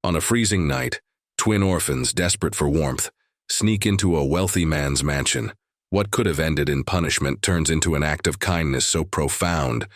On a freezing night, twin orphans, desperate for warmth, sneak into a wealthy man's mansion. What could have ended in punishment turns into an act of kindness so profound,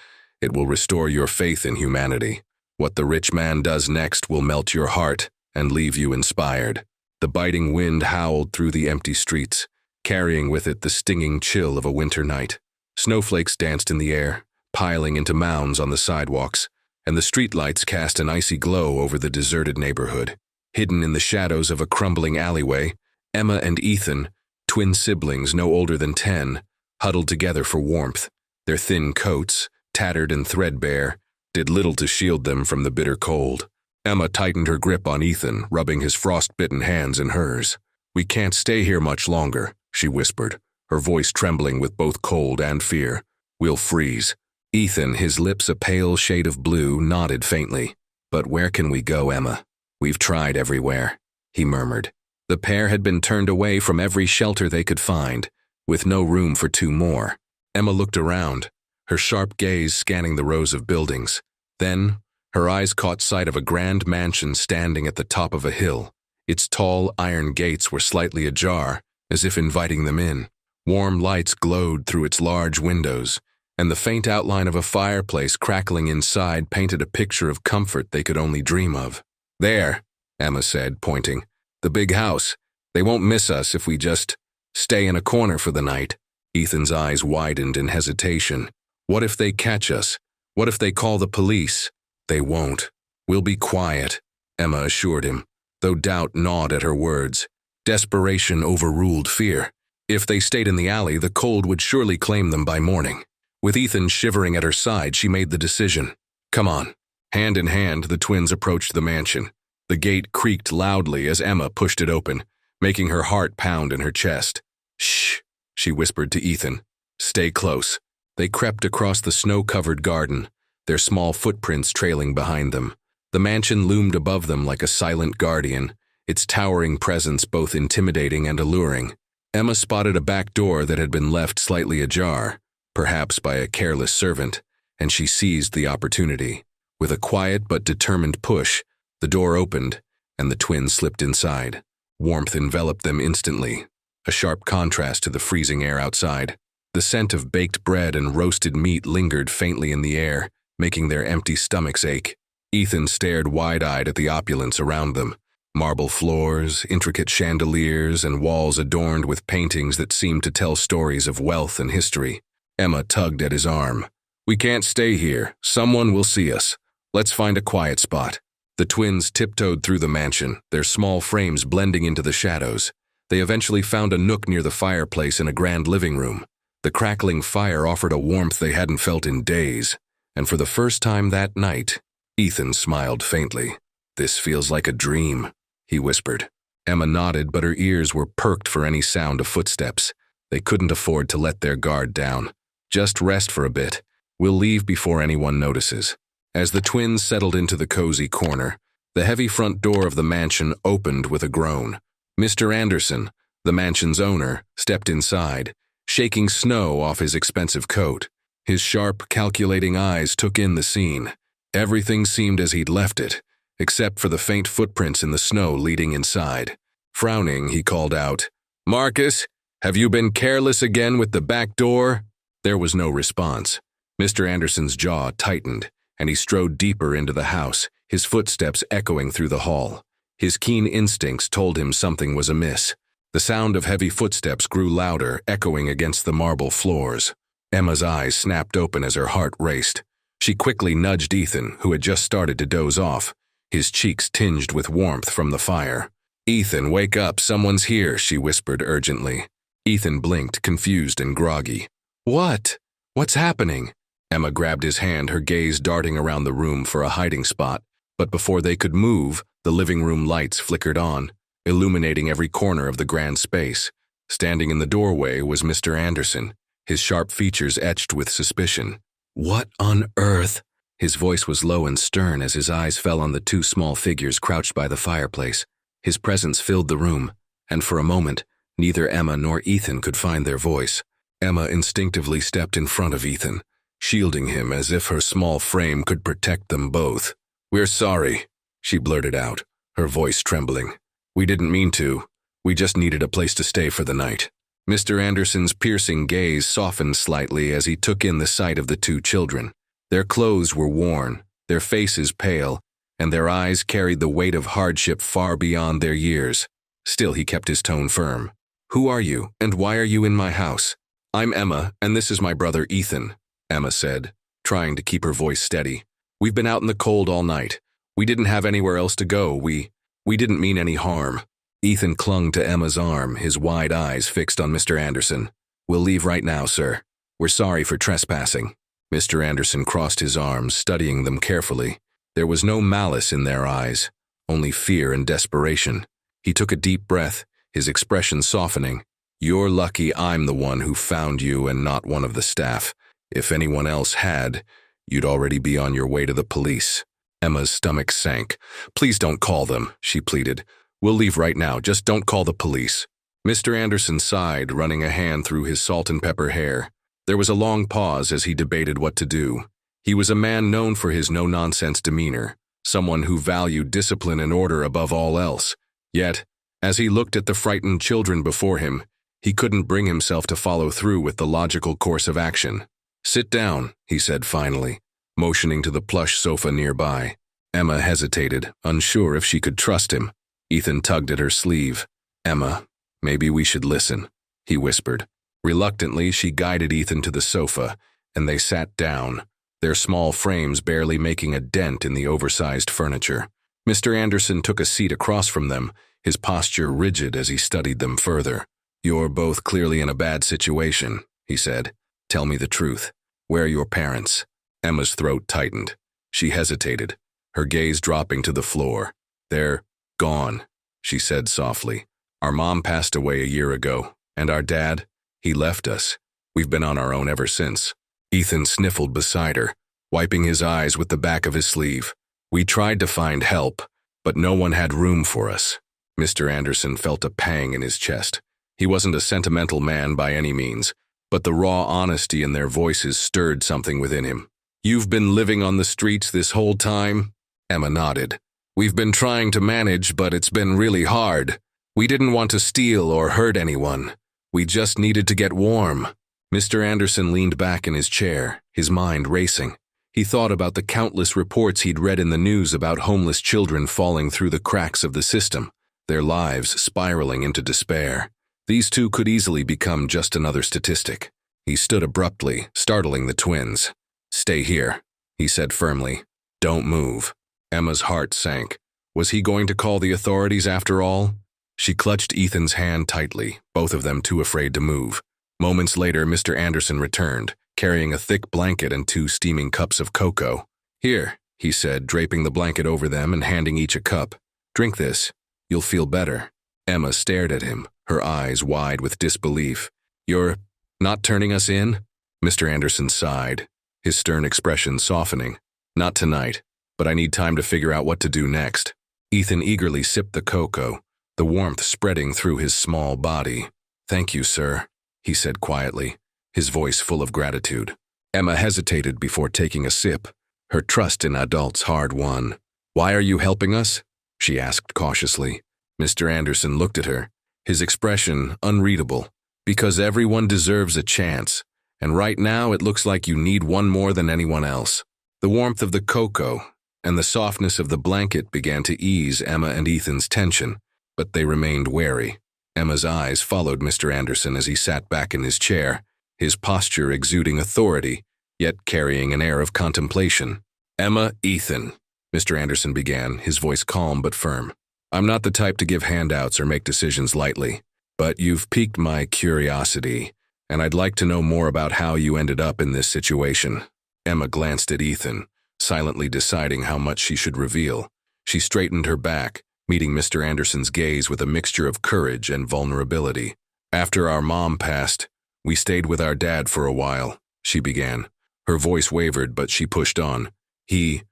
it will restore your faith in humanity. What the rich man does next will melt your heart and leave you inspired. The biting wind howled through the empty streets, carrying with it the stinging chill of a winter night. Snowflakes danced in the air, piling into mounds on the sidewalks, and the streetlights cast an icy glow over the deserted neighborhood. Hidden in the shadows of a crumbling alleyway, Emma and Ethan, twin siblings no older than 10, huddled together for warmth. Their thin coats, tattered and threadbare, did little to shield them from the bitter cold. Emma tightened her grip on Ethan, rubbing his frost-bitten hands in hers. "We can't stay here much longer," she whispered, her voice trembling with both cold and fear. "We'll freeze." Ethan, his lips a pale shade of blue, nodded faintly. "But where can we go, Emma? We've tried everywhere," he murmured. The pair had been turned away from every shelter they could find, with no room for two more. Emma looked around, her sharp gaze scanning the rows of buildings. Then, her eyes caught sight of a grand mansion standing at the top of a hill. Its tall iron gates were slightly ajar, as if inviting them in. Warm lights glowed through its large windows, and the faint outline of a fireplace crackling inside painted a picture of comfort they could only dream of. "There," Emma said, pointing. "The big house. They won't miss us if we just stay in a corner for the night." Ethan's eyes widened in hesitation. "What if they catch us? What if they call the police?" "They won't. We'll be quiet," Emma assured him, though doubt gnawed at her words. Desperation overruled fear. If they stayed in the alley, the cold would surely claim them by morning. With Ethan shivering at her side, she made the decision. "Come on." Hand in hand, the twins approached the mansion. The gate creaked loudly as Emma pushed it open, making her heart pound in her chest. "Shh," she whispered to Ethan. "Stay close." They crept across the snow-covered garden, their small footprints trailing behind them. The mansion loomed above them like a silent guardian, its towering presence both intimidating and alluring. Emma spotted a back door that had been left slightly ajar, perhaps by a careless servant, and she seized the opportunity. With a quiet but determined push, the door opened, and the twins slipped inside. Warmth enveloped them instantly, a sharp contrast to the freezing air outside. The scent of baked bread and roasted meat lingered faintly in the air, making their empty stomachs ache. Ethan stared wide-eyed at the opulence around them. Marble floors, intricate chandeliers, and walls adorned with paintings that seemed to tell stories of wealth and history. Emma tugged at his arm. "We can't stay here. Someone will see us. Let's find a quiet spot." The twins tiptoed through the mansion, their small frames blending into the shadows. They eventually found a nook near the fireplace in a grand living room. The crackling fire offered a warmth they hadn't felt in days, and for the first time that night, Ethan smiled faintly. "This feels like a dream," he whispered. Emma nodded, but her ears were perked for any sound of footsteps. They couldn't afford to let their guard down. "Just rest for a bit. We'll leave before anyone notices." As the twins settled into the cozy corner, the heavy front door of the mansion opened with a groan. Mr. Anderson, the mansion's owner, stepped inside, shaking snow off his expensive coat. His sharp, calculating eyes took in the scene. Everything seemed as he'd left it, except for the faint footprints in the snow leading inside. Frowning, he called out, "Marcus, have you been careless again with the back door?" There was no response. Mr. Anderson's jaw tightened, and he strode deeper into the house, his footsteps echoing through the hall. His keen instincts told him something was amiss. The sound of heavy footsteps grew louder, echoing against the marble floors. Emma's eyes snapped open as her heart raced. She quickly nudged Ethan, who had just started to doze off, his cheeks tinged with warmth from the fire. "Ethan, wake up, someone's here," she whispered urgently. Ethan blinked, confused and groggy. "What? What's happening?" Emma grabbed his hand, her gaze darting around the room for a hiding spot, but before they could move, the living room lights flickered on, illuminating every corner of the grand space. Standing in the doorway was Mr. Anderson, his sharp features etched with suspicion. "What on earth?" His voice was low and stern as his eyes fell on the two small figures crouched by the fireplace. His presence filled the room, and for a moment, neither Emma nor Ethan could find their voice. Emma instinctively stepped in front of Ethan, shielding him as if her small frame could protect them both. "We're sorry," she blurted out. her voice trembling. "We didn't mean to. We just needed a place to stay for the night." Mr. Anderson's piercing gaze softened slightly as he took in the sight of the two children. Their clothes were worn, their faces pale, and their eyes carried the weight of hardship far beyond their years. Still, he kept his tone firm. "Who are you, and why are you in my house?" "I'm Emma, and this is my brother Ethan," Emma said, trying to keep her voice steady. "We've been out in the cold all night. We didn't have anywhere else to go. We didn't mean any harm." Ethan clung to Emma's arm, his wide eyes fixed on Mr. Anderson. "We'll leave right now, sir. We're sorry for trespassing." Mr. Anderson crossed his arms, studying them carefully. There was no malice in their eyes, only fear and desperation. He took a deep breath, his expression softening. "You're lucky I'm the one who found you and not one of the staff. If anyone else had, you'd already be on your way to the police." Emma's stomach sank. "Please don't call them," she pleaded. "We'll leave right now, just don't call the police." Mr. Anderson sighed, running a hand through his salt and pepper hair. There was a long pause as he debated what to do. He was a man known for his no-nonsense demeanor, someone who valued discipline and order above all else. Yet, as he looked at the frightened children before him, he couldn't bring himself to follow through with the logical course of action. "Sit down," he said finally, motioning to the plush sofa nearby. Emma hesitated, unsure if she could trust him. Ethan tugged at her sleeve. "Emma, maybe we should listen," he whispered. Reluctantly, she guided Ethan to the sofa, and they sat down, their small frames barely making a dent in the oversized furniture. Mr. Anderson took a seat across from them, his posture rigid as he studied them further. "You're both clearly in a bad situation," he said. "Tell me the truth. Where are your parents?" Emma's throat tightened. She hesitated, her gaze dropping to the floor. "They're gone," she said softly. "Our mom passed away a year ago, and our dad, he left us. We've been on our own ever since." Ethan sniffled beside her, wiping his eyes with the back of his sleeve. "We tried to find help, but no one had room for us." Mr. Anderson felt a pang in his chest. He wasn't a sentimental man by any means, but the raw honesty in their voices stirred something within him. "You've been living on the streets this whole time?" Emma nodded. "We've been trying to manage, but it's been really hard. We didn't want to steal or hurt anyone. We just needed to get warm." Mr. Anderson leaned back in his chair, his mind racing. He thought about the countless reports he'd read in the news about homeless children falling through the cracks of the system, their lives spiraling into despair. These two could easily become just another statistic. He stood abruptly, startling the twins. "Stay here," he said firmly. "Don't move." Emma's heart sank. Was he going to call the authorities after all? She clutched Ethan's hand tightly, both of them too afraid to move. Moments later, Mr. Anderson returned, carrying a thick blanket and 2 steaming cups of cocoa. "Here," he said, draping the blanket over them and handing each a cup. "Drink this. You'll feel better." Emma stared at him, her eyes wide with disbelief. "You're not turning us in?" Mr. Anderson sighed, his stern expression softening. "Not tonight, but I need time to figure out what to do next." Ethan eagerly sipped the cocoa, the warmth spreading through his small body. "Thank you, sir," he said quietly, his voice full of gratitude. Emma hesitated before taking a sip, her trust in adults hard-won. "Why are you helping us?" she asked cautiously. Mr. Anderson looked at her, his expression unreadable. "Because everyone deserves a chance, and right now it looks like you need one more than anyone else." The warmth of the cocoa and the softness of the blanket began to ease Emma and Ethan's tension, but they remained wary. Emma's eyes followed Mr. Anderson as he sat back in his chair, his posture exuding authority, yet carrying an air of contemplation. "Emma, Ethan," Mr. Anderson began, his voice calm but firm. "I'm not the type to give handouts or make decisions lightly, but you've piqued my curiosity, and I'd like to know more about how you ended up in this situation." Emma glanced at Ethan, silently deciding how much she should reveal. She straightened her back, meeting Mr. Anderson's gaze with a mixture of courage and vulnerability. "After our mom passed, we stayed with our dad for a while," she began. Her voice wavered, but she pushed on. He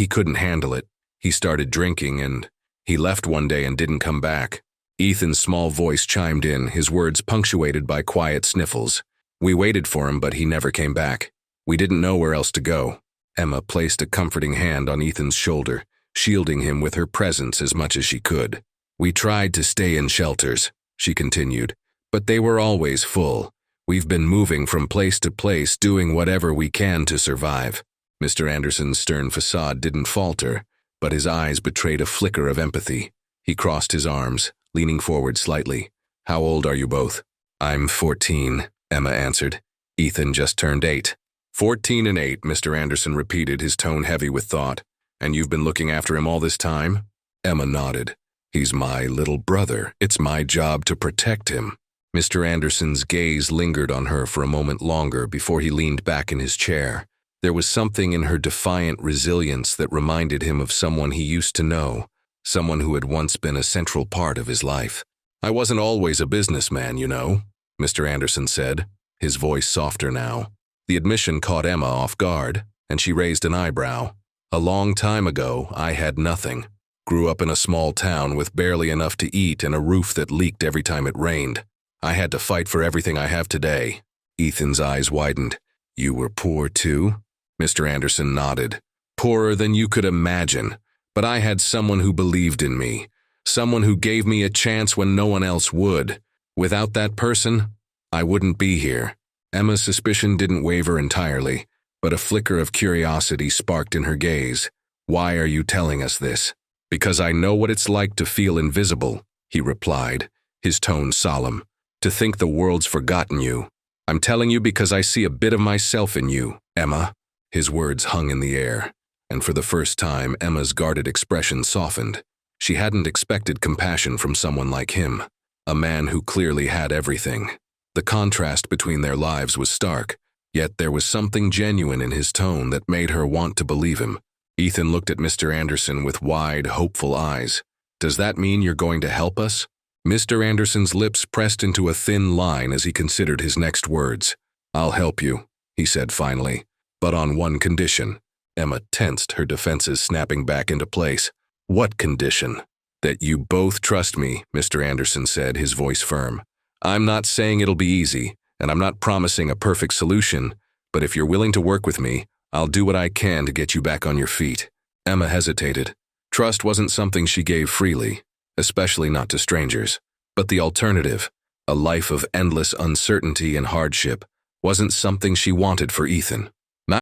couldn't handle it. He started drinking, and he left one day and didn't come back." Ethan's small voice chimed in, his words punctuated by quiet sniffles. "We waited for him, but he never came back. We didn't know where else to go." Emma placed a comforting hand on Ethan's shoulder, shielding him with her presence as much as she could. "We tried to stay in shelters," she continued, "but they were always full. We've been moving from place to place, doing whatever we can to survive." Mr. Anderson's stern facade didn't falter, but his eyes betrayed a flicker of empathy. He crossed his arms, leaning forward slightly. "How old are you both?" "I'm 14, Emma answered. "Ethan just turned 8. 14 and 8, Mr. Anderson repeated, his tone heavy with thought. "And you've been looking after him all this time?" Emma nodded. "He's my little brother. It's my job to protect him." Mr. Anderson's gaze lingered on her for a moment longer before he leaned back in his chair. There was something in her defiant resilience that reminded him of someone he used to know, someone who had once been a central part of his life. "I wasn't always a businessman, you know," Mr. Anderson said, his voice softer now. The admission caught Emma off guard, and she raised an eyebrow. "A long time ago, I had nothing. Grew up in a small town with barely enough to eat and a roof that leaked every time it rained. I had to fight for everything I have today." Ethan's eyes widened. "You were poor too?" Mr. Anderson nodded. "Poorer than you could imagine, but I had someone who believed in me, someone who gave me a chance when no one else would. Without that person, I wouldn't be here." Emma's suspicion didn't waver entirely, but a flicker of curiosity sparked in her gaze. "Why are you telling us this?" "Because I know what it's like to feel invisible," he replied, his tone solemn. "To think the world's forgotten you. I'm telling you because I see a bit of myself in you, Emma." His words hung in the air, and for the first time Emma's guarded expression softened. She hadn't expected compassion from someone like him, a man who clearly had everything. The contrast between their lives was stark, yet there was something genuine in his tone that made her want to believe him. Ethan looked at Mr. Anderson with wide, hopeful eyes. "Does that mean you're going to help us?" Mr. Anderson's lips pressed into a thin line as he considered his next words. "I'll help you," he said finally, "but on one condition." Emma tensed, her defenses snapping back into place. "What condition?" "That you both trust me," Mr. Anderson said, his voice firm. "I'm not saying it'll be easy, and I'm not promising a perfect solution, but if you're willing to work with me, I'll do what I can to get you back on your feet." Emma hesitated. Trust wasn't something she gave freely, especially not to strangers. But the alternative, a life of endless uncertainty and hardship, wasn't something she wanted for Ethan.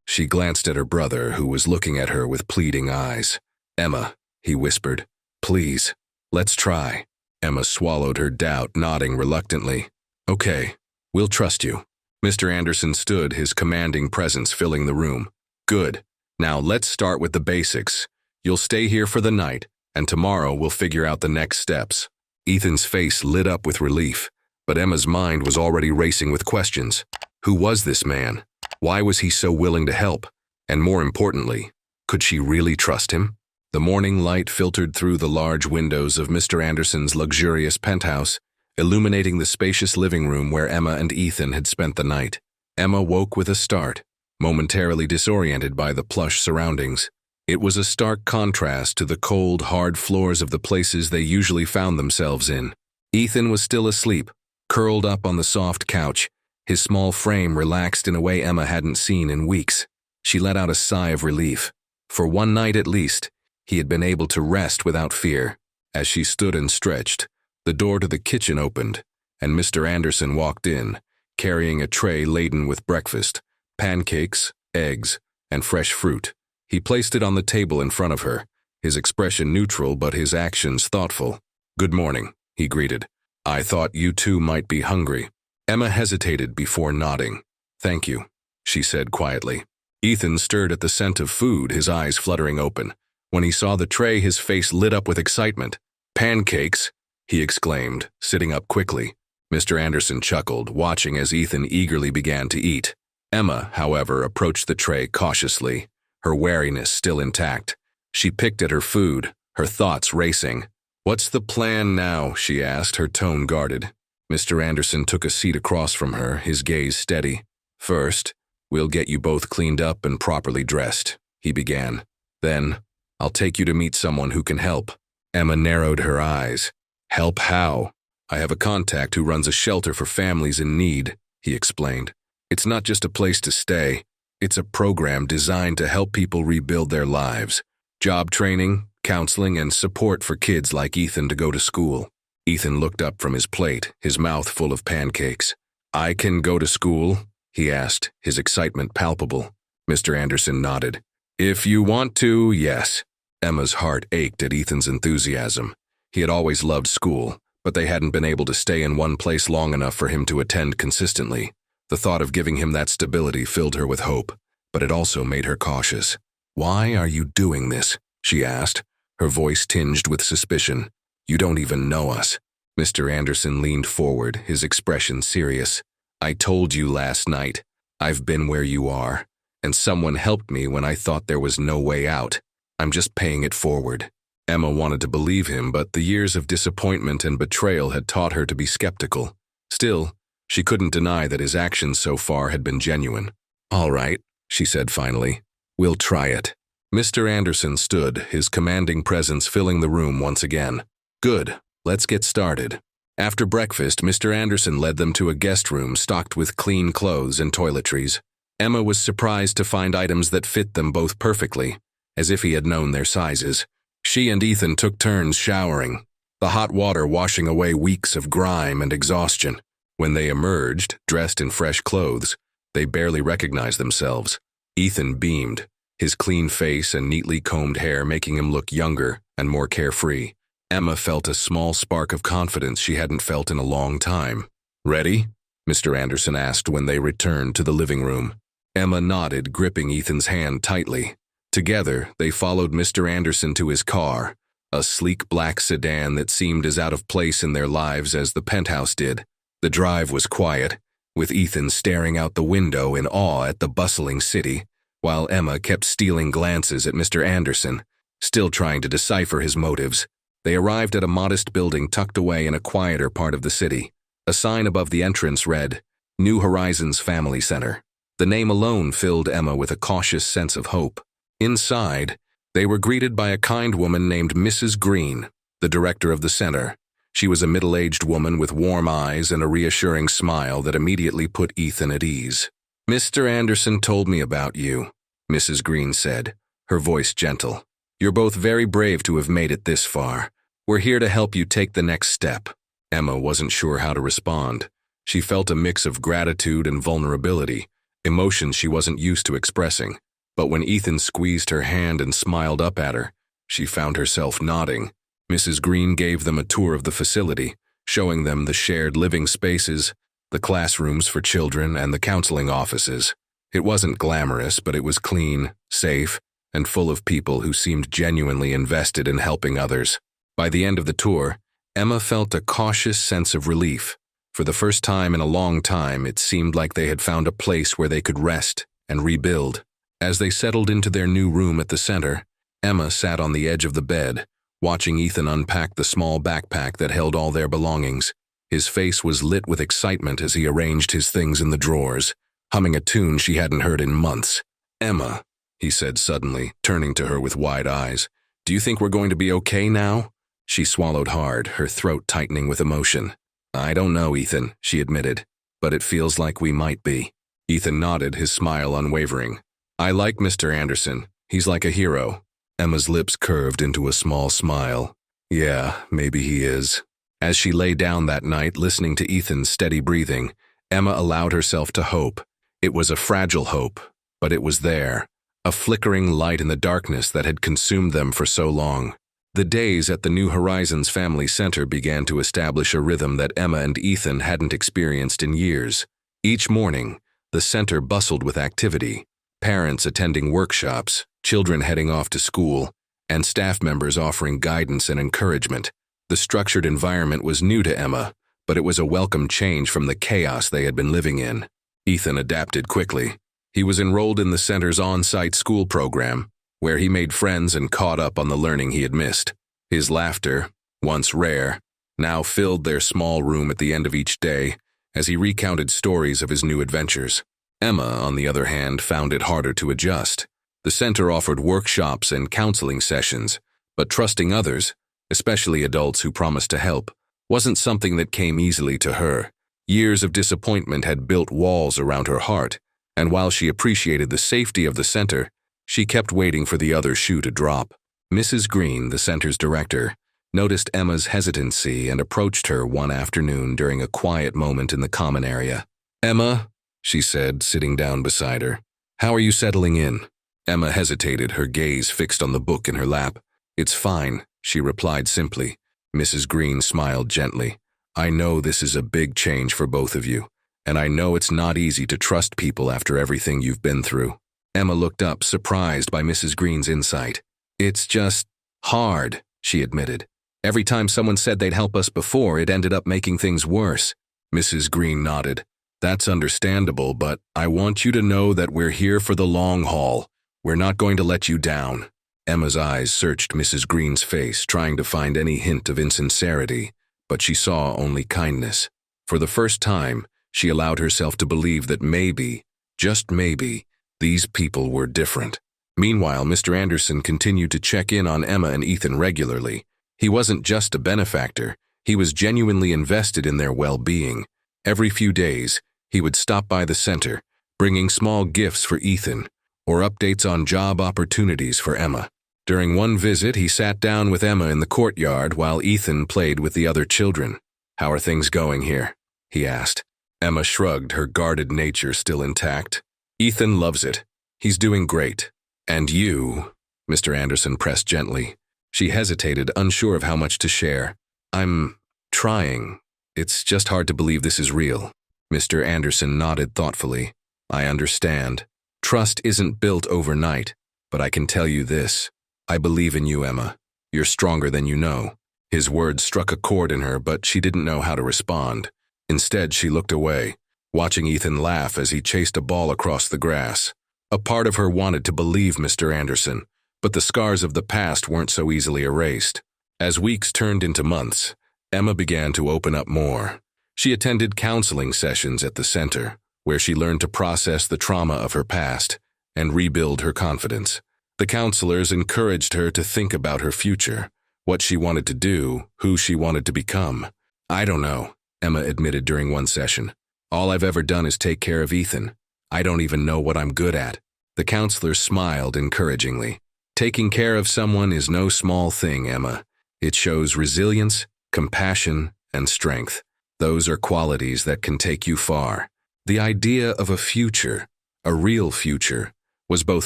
She glanced at her brother, who was looking at her with pleading eyes. "Emma," he whispered, "please, let's try." Emma swallowed her doubt, nodding reluctantly. "Okay, we'll trust you." Mr. Anderson stood, his commanding presence filling the room. "Good. Now let's start with the basics. You'll stay here for the night, and tomorrow we'll figure out the next steps." Ethan's face lit up with relief, but Emma's mind was already racing with questions. Who was this man? Why was he so willing to help? And more importantly, could she really trust him? The morning light filtered through the large windows of Mr. Anderson's luxurious penthouse, illuminating the spacious living room where Emma and Ethan had spent the night. Emma woke with a start, momentarily disoriented by the plush surroundings. It was a stark contrast to the cold, hard floors of the places they usually found themselves in. Ethan was still asleep, curled up on the soft couch, his small frame relaxed in a way Emma hadn't seen in weeks. She let out a sigh of relief. For one night at least, he had been able to rest without fear. As she stood and stretched, the door to the kitchen opened, and Mr. Anderson walked in, carrying a tray laden with breakfast, pancakes, eggs, and fresh fruit. He placed it on the table in front of her, his expression neutral but his actions thoughtful. "Good morning," he greeted. "I thought you two might be hungry." Emma hesitated before nodding. "Thank you," she said quietly. Ethan stirred at the scent of food, his eyes fluttering open. When he saw the tray, his face lit up with excitement. "Pancakes!" he exclaimed, sitting up quickly. Mr. Anderson chuckled, watching as Ethan eagerly began to eat. Emma, however, approached the tray cautiously, her wariness still intact. She picked at her food, her thoughts racing. "What's the plan now?" she asked, her tone guarded. Mr. Anderson took a seat across from her, his gaze steady. "First, we'll get you both cleaned up and properly dressed," he began. "Then, I'll take you to meet someone who can help." Emma narrowed her eyes. "Help how?" "I have a contact who runs a shelter for families in need," he explained. "It's not just a place to stay. It's a program designed to help people rebuild their lives. Job training, counseling, and support for kids like Ethan to go to school. Ethan looked up from his plate, his mouth full of pancakes. "I can go to school?" he asked, his excitement palpable. Mr. Anderson nodded. "If you want to, yes." Emma's heart ached at Ethan's enthusiasm. He had always loved school, but they hadn't been able to stay in one place long enough for him to attend consistently. The thought of giving him that stability filled her with hope, but it also made her cautious. "Why are you doing this?" she asked, her voice tinged with suspicion. "You don't even know us." Mr. Anderson leaned forward, his expression serious. "I told you last night. I've been where you are, and someone helped me when I thought there was no way out. I'm just paying it forward." Emma wanted to believe him, but the years of disappointment and betrayal had taught her to be skeptical. Still, she couldn't deny that his actions so far had been genuine. "All right," she said finally. "We'll try it." Mr. Anderson stood, his commanding presence filling the room once again. "Good. Let's get started." After breakfast, Mr. Anderson led them to a guest room stocked with clean clothes and toiletries. Emma was surprised to find items that fit them both perfectly, as if he had known their sizes. She and Ethan took turns showering, the hot water washing away weeks of grime and exhaustion. When they emerged, dressed in fresh clothes, they barely recognized themselves. Ethan beamed, his clean face and neatly combed hair making him look younger and more carefree. Emma felt a small spark of confidence she hadn't felt in a long time. "Ready?" Mr. Anderson asked when they returned to the living room. Emma nodded, gripping Ethan's hand tightly. Together, they followed Mr. Anderson to his car, a sleek black sedan that seemed as out of place in their lives as the penthouse did. The drive was quiet, with Ethan staring out the window in awe at the bustling city, while Emma kept stealing glances at Mr. Anderson, still trying to decipher his motives. They arrived at a modest building tucked away in a quieter part of the city. A sign above the entrance read, "New Horizons Family Center." The name alone filled Emma with a cautious sense of hope. Inside, they were greeted by a kind woman named Mrs. Green, the director of the center. She was a middle-aged woman with warm eyes and a reassuring smile that immediately put Ethan at ease. "Mr. Anderson told me about you," Mrs. Green said, her voice gentle. "You're both very brave to have made it this far. We're here to help you take the next step." Emma wasn't sure how to respond. She felt a mix of gratitude and vulnerability, emotions she wasn't used to expressing. But when Ethan squeezed her hand and smiled up at her, she found herself nodding. Mrs. Green gave them a tour of the facility, showing them the shared living spaces, the classrooms for children, and the counseling offices. It wasn't glamorous, but it was clean, safe, and full of people who seemed genuinely invested in helping others. By the end of the tour, Emma felt a cautious sense of relief. For the first time in a long time, it seemed like they had found a place where they could rest and rebuild. As they settled into their new room at the center, Emma sat on the edge of the bed, watching Ethan unpack the small backpack that held all their belongings. His face was lit with excitement as he arranged his things in the drawers, humming a tune she hadn't heard in months. "Emma," he said suddenly, turning to her with wide eyes, "do you think we're going to be okay now?" She swallowed hard, her throat tightening with emotion. "I don't know, Ethan," she admitted, "but it feels like we might be." Ethan nodded, his smile unwavering. "I like Mr. Anderson. He's like a hero." Emma's lips curved into a small smile. "Yeah, maybe he is." As she lay down that night, listening to Ethan's steady breathing, Emma allowed herself to hope. It was a fragile hope, but it was there, a flickering light in the darkness that had consumed them for so long. The days at the New Horizons Family Center began to establish a rhythm that Emma and Ethan hadn't experienced in years. Each morning, the center bustled with activity. Parents attending workshops, children heading off to school, and staff members offering guidance and encouragement. The structured environment was new to Emma, but it was a welcome change from the chaos they had been living in. Ethan adapted quickly. He was enrolled in the center's on-site school program, where he made friends and caught up on the learning he had missed. His laughter, once rare, now filled their small room at the end of each day as he recounted stories of his new adventures. Emma, on the other hand, found it harder to adjust. The center offered workshops and counseling sessions, but trusting others, especially adults who promised to help, wasn't something that came easily to her. Years of disappointment had built walls around her heart, and while she appreciated the safety of the center, she kept waiting for the other shoe to drop. Mrs. Green, the center's director, noticed Emma's hesitancy and approached her one afternoon during a quiet moment in the common area. "Emma," she said, sitting down beside her, "how are you settling in?" Emma hesitated, her gaze fixed on the book in her lap. "It's fine," she replied simply. Mrs. Green smiled gently. "I know this is a big change for both of you, and I know it's not easy to trust people after everything you've been through." Emma looked up, surprised by Mrs. Green's insight. "It's just hard," she admitted. "Every time someone said they'd help us before, it ended up making things worse." Mrs. Green nodded. "That's understandable, but I want you to know that we're here for the long haul. We're not going to let you down." Emma's eyes searched Mrs. Green's face, trying to find any hint of insincerity, but she saw only kindness. For the first time, she allowed herself to believe that maybe, just maybe, these people were different. Meanwhile, Mr. Anderson continued to check in on Emma and Ethan regularly. He wasn't just a benefactor, he was genuinely invested in their well-being. Every few days, he would stop by the center, bringing small gifts for Ethan, or updates on job opportunities for Emma. During one visit, he sat down with Emma in the courtyard while Ethan played with the other children. "How are things going here?" he asked. Emma shrugged, her guarded nature still intact. "Ethan loves it. He's doing great." "And you?" Mr. Anderson pressed gently. She hesitated, unsure of how much to share. "I'm trying. It's just hard to believe this is real." Mr. Anderson nodded thoughtfully. "I understand. Trust isn't built overnight, but I can tell you this. I believe in you, Emma. You're stronger than you know." His words struck a chord in her, but she didn't know how to respond. Instead, she looked away, watching Ethan laugh as he chased a ball across the grass. A part of her wanted to believe Mr. Anderson, but the scars of the past weren't so easily erased. As weeks turned into months, Emma began to open up more. She attended counseling sessions at the center, where she learned to process the trauma of her past and rebuild her confidence. The counselors encouraged her to think about her future, what she wanted to do, who she wanted to become. "I don't know," Emma admitted during one session. "All I've ever done is take care of Ethan. I don't even know what I'm good at." The counselor smiled encouragingly. "Taking care of someone is no small thing, Emma. It shows resilience, compassion, and strength. Those are qualities that can take you far." The idea of a future, a real future, was both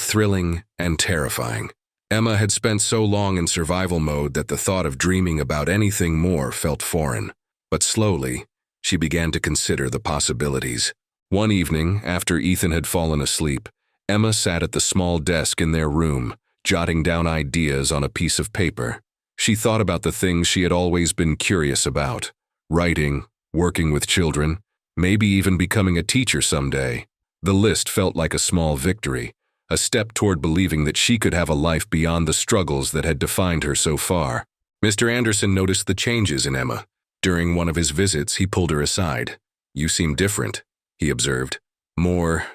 thrilling and terrifying. Emma had spent so long in survival mode that the thought of dreaming about anything more felt foreign. But slowly, she began to consider the possibilities. One evening, after Ethan had fallen asleep, Emma sat at the small desk in their room, jotting down ideas on a piece of paper. She thought about the things she had always been curious about: writing, working with children, maybe even becoming a teacher someday. The list felt like a small victory, a step toward believing that she could have a life beyond the struggles that had defined her so far. Mr. Anderson noticed the changes in Emma. During one of his visits, he pulled her aside. "You seem different," he observed. "More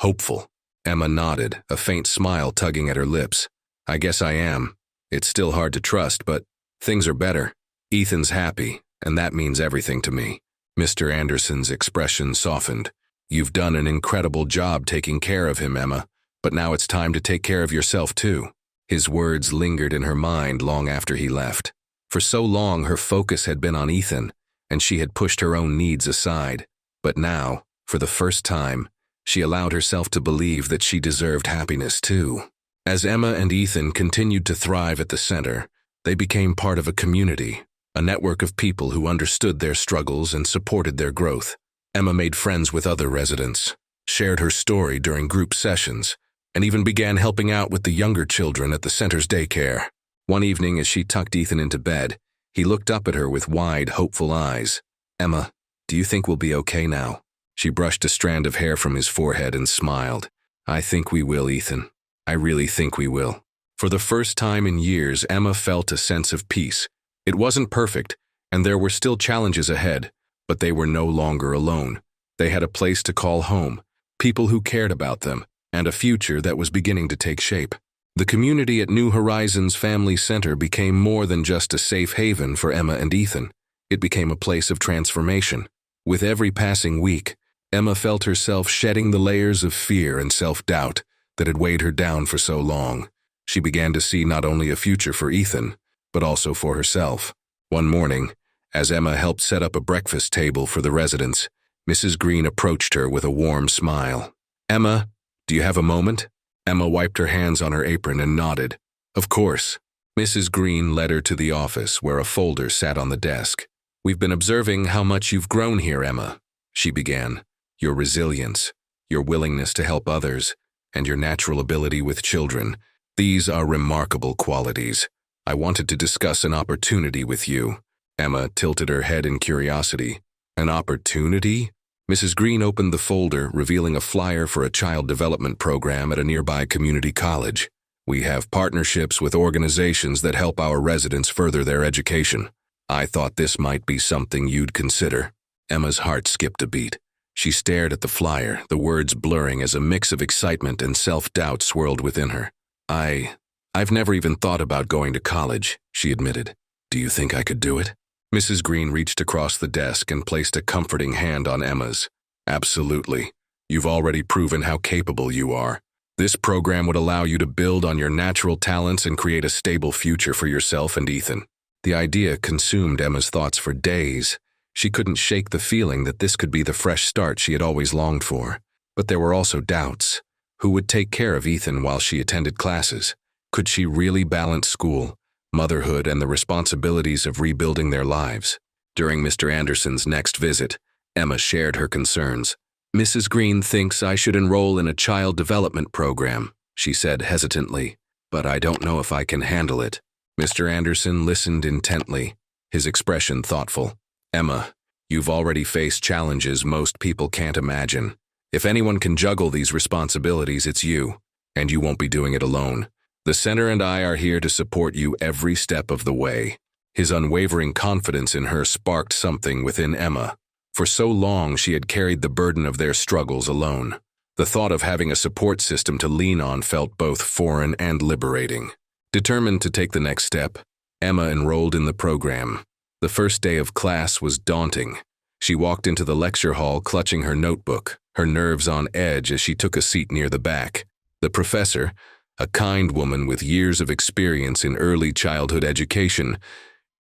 hopeful." Emma nodded, a faint smile tugging at her lips. "I guess I am. It's still hard to trust, but things are better. Ethan's happy, and that means everything to me." Mr. Anderson's expression softened. "You've done an incredible job taking care of him, Emma, but now it's time to take care of yourself too." His words lingered in her mind long after he left. For so long, her focus had been on Ethan, and she had pushed her own needs aside. But now, for the first time, she allowed herself to believe that she deserved happiness too. As Emma and Ethan continued to thrive at the center, they became part of a community, a network of people who understood their struggles and supported their growth. Emma made friends with other residents, shared her story during group sessions, and even began helping out with the younger children at the center's daycare. One evening, as she tucked Ethan into bed, he looked up at her with wide, hopeful eyes. "Emma, do you think we'll be okay now?" She brushed a strand of hair from his forehead and smiled. "I think we will, Ethan. I really think we will." For the first time in years, Emma felt a sense of peace. It wasn't perfect, and there were still challenges ahead, but they were no longer alone. They had a place to call home, people who cared about them, and a future that was beginning to take shape. The community at New Horizons Family Center became more than just a safe haven for Emma and Ethan. It became a place of transformation. With every passing week, Emma felt herself shedding the layers of fear and self-doubt that had weighed her down for so long. She began to see not only a future for Ethan, but also for herself. One morning, as Emma helped set up a breakfast table for the residents, Mrs. Green approached her with a warm smile. "Emma, do you have a moment?" Emma wiped her hands on her apron and nodded. "Of course." Mrs. Green led her to the office where a folder sat on the desk. "We've been observing how much you've grown here, Emma," she began. "Your resilience, your willingness to help others, and your natural ability with children. These are remarkable qualities. I wanted to discuss an opportunity with you." Emma tilted her head in curiosity. "An opportunity?" Mrs. Green opened the folder, revealing a flyer for a child development program at a nearby community college. "We have partnerships with organizations that help our residents further their education. I thought this might be something you'd consider." Emma's heart skipped a beat. She stared at the flyer, the words blurring as a mix of excitement and self-doubt swirled within her. I've never even thought about going to college," she admitted. "Do you think I could do it?" Mrs. Green reached across the desk and placed a comforting hand on Emma's. "Absolutely. You've already proven how capable you are. This program would allow you to build on your natural talents and create a stable future for yourself and Ethan." The idea consumed Emma's thoughts for days. She couldn't shake the feeling that this could be the fresh start she had always longed for. But there were also doubts. Who would take care of Ethan while she attended classes? Could she really balance school, motherhood, and the responsibilities of rebuilding their lives? During Mr. Anderson's next visit, Emma shared her concerns. "Mrs. Green thinks I should enroll in a child development program," she said hesitantly, "but I don't know if I can handle it." Mr. Anderson listened intently, his expression thoughtful. "Emma, you've already faced challenges most people can't imagine. If anyone can juggle these responsibilities, it's you, and you won't be doing it alone. The center and I are here to support you every step of the way." His unwavering confidence in her sparked something within Emma. For so long, she had carried the burden of their struggles alone. The thought of having a support system to lean on felt both foreign and liberating. Determined to take the next step, Emma enrolled in the program. The first day of class was daunting. She walked into the lecture hall clutching her notebook, her nerves on edge as she took a seat near the back. The professor, a kind woman with years of experience in early childhood education,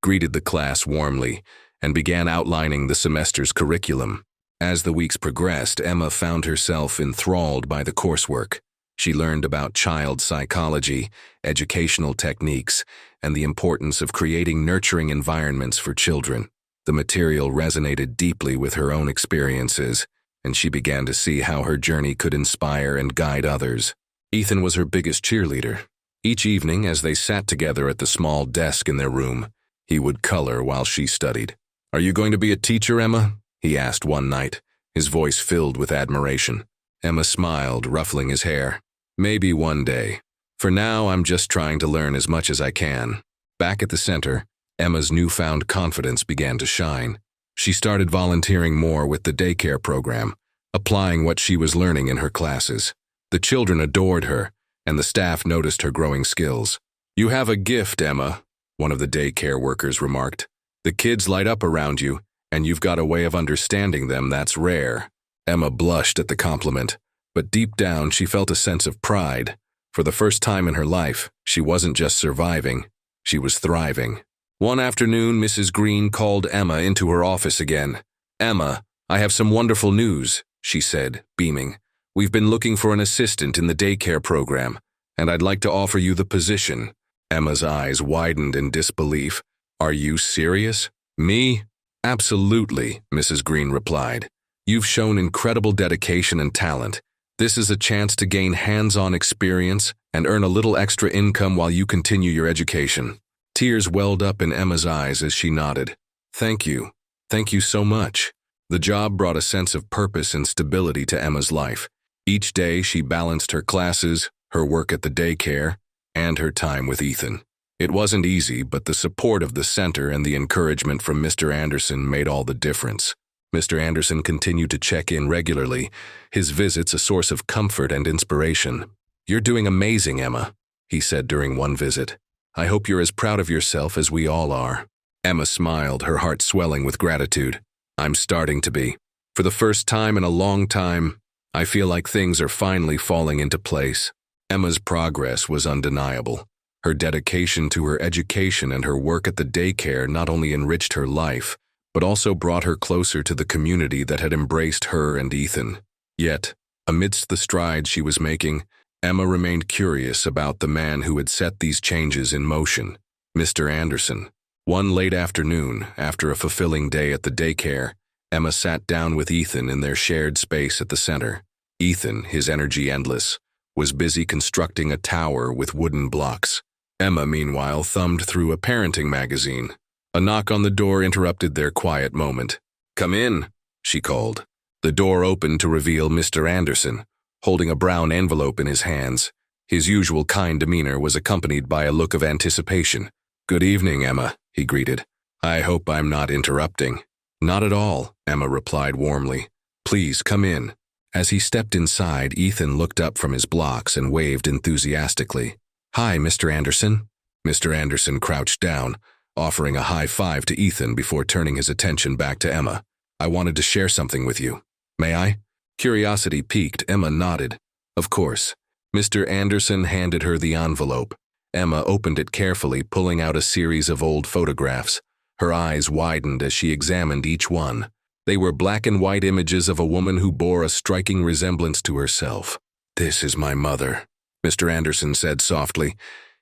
greeted the class warmly and began outlining the semester's curriculum. As the weeks progressed, Emma found herself enthralled by the coursework. She learned about child psychology, educational techniques, and the importance of creating nurturing environments for children. The material resonated deeply with her own experiences, and she began to see how her journey could inspire and guide others. Ethan was her biggest cheerleader. Each evening, as they sat together at the small desk in their room, he would color while she studied. "Are you going to be a teacher, Emma?" he asked one night, his voice filled with admiration. Emma smiled, ruffling his hair. "Maybe one day. For now, I'm just trying to learn as much as I can." Back at the center, Emma's newfound confidence began to shine. She started volunteering more with the daycare program, applying what she was learning in her classes. The children adored her, and the staff noticed her growing skills. "You have a gift, Emma," one of the daycare workers remarked. "The kids light up around you, and you've got a way of understanding them that's rare." Emma blushed at the compliment, but deep down she felt a sense of pride. For the first time in her life, she wasn't just surviving, she was thriving. One afternoon, Mrs. Green called Emma into her office again. "Emma, I have some wonderful news," she said, beaming. "We've been looking for an assistant in the daycare program, and I'd like to offer you the position." Emma's eyes widened in disbelief. "Are you serious? Me?" "Absolutely," Mrs. Green replied. "You've shown incredible dedication and talent. This is a chance to gain hands-on experience and earn a little extra income while you continue your education." Tears welled up in Emma's eyes as she nodded. "Thank you. Thank you so much." The job brought a sense of purpose and stability to Emma's life. Each day she balanced her classes, her work at the daycare, and her time with Ethan. It wasn't easy, but the support of the center and the encouragement from Mr. Anderson made all the difference. Mr. Anderson continued to check in regularly, his visits a source of comfort and inspiration. "You're doing amazing, Emma," he said during one visit. "I hope you're as proud of yourself as we all are." Emma smiled, her heart swelling with gratitude. "I'm starting to be. For the first time in a long time, I feel like things are finally falling into place." Emma's progress was undeniable. Her dedication to her education and her work at the daycare not only enriched her life, but also brought her closer to the community that had embraced her and Ethan. Yet, amidst the strides she was making, Emma remained curious about the man who had set these changes in motion, Mr. Anderson. One late afternoon, after a fulfilling day at the daycare, Emma sat down with Ethan in their shared space at the center. Ethan, his energy endless, was busy constructing a tower with wooden blocks. Emma, meanwhile, thumbed through a parenting magazine. A knock on the door interrupted their quiet moment. "Come in," she called. The door opened to reveal Mr. Anderson, holding a brown envelope in his hands. His usual kind demeanor was accompanied by a look of anticipation. "Good evening, Emma," he greeted. "I hope I'm not interrupting." "Not at all," Emma replied warmly. "Please come in." As he stepped inside, Ethan looked up from his blocks and waved enthusiastically. "Hi, Mr. Anderson." Mr. Anderson crouched down, offering a high five to Ethan before turning his attention back to Emma. "I wanted to share something with you. May I?" Curiosity piqued, Emma nodded. "Of course." Mr. Anderson handed her the envelope. Emma opened it carefully, pulling out a series of old photographs. Her eyes widened as she examined each one. They were black and white images of a woman who bore a striking resemblance to herself. "This is my mother," Mr. Anderson said softly,